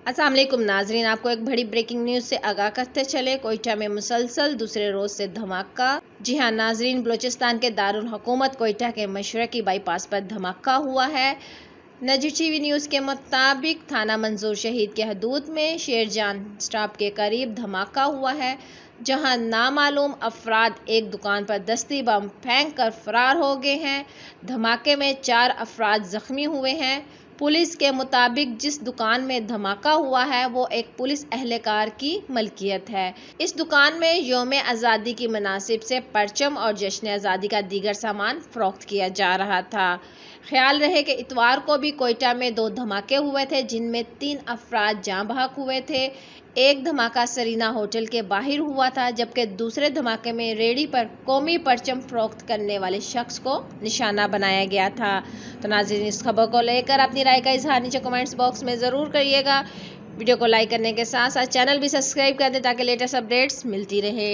अस्सलाम वालेकुम नाजरीन, आपको एक बड़ी ब्रेकिंग न्यूज़ से आगाह करते चले। कोयटा में मुसलसल दूसरे रोज से धमाका। जी हां नाजरीन, बलूचिस्तान के दारुल हुकूमत कोयटा के मशरकी बाईपास पर धमाका हुआ है। नजी टीवी न्यूज़ के मुताबिक थाना मंजूर शहीद के हदूद में शेरजान स्टॉप के करीब धमाका हुआ है, जहां नामालूम अफराद एक दुकान पर दस्ती बम फेंक कर फरार हो गए हैं। धमाके में 4 अफराद जख्मी हुए हैं। पुलिस के मुताबिक जिस दुकान में धमाका हुआ है वो एक पुलिस एहलकार की मलकियत है। इस दुकान में यौम आज़ादी की मुनासिब से परचम और जश्न आज़ादी का दीगर सामान फरोख्त किया जा रहा था। ख्याल रहे कि इतवार को भी कोयटा में 2 धमाके हुए थे, जिनमें 3 अफराद जाँ बहक हुए थे। एक धमाका सरीना होटल के बाहर हुआ था, जबकि दूसरे धमाके में रेडी पर कौमी परचम फरोख्त करने वाले शख्स को निशाना बनाया गया था। तो नाज़रीन, इस खबर को लेकर अपनी राय का इजहार नीचे कमेंट्स बॉक्स में ज़रूर करिएगा। वीडियो को लाइक करने के साथ साथ चैनल भी सब्सक्राइब कर दें ताकि लेटेस्ट अपडेट्स मिलती रहे।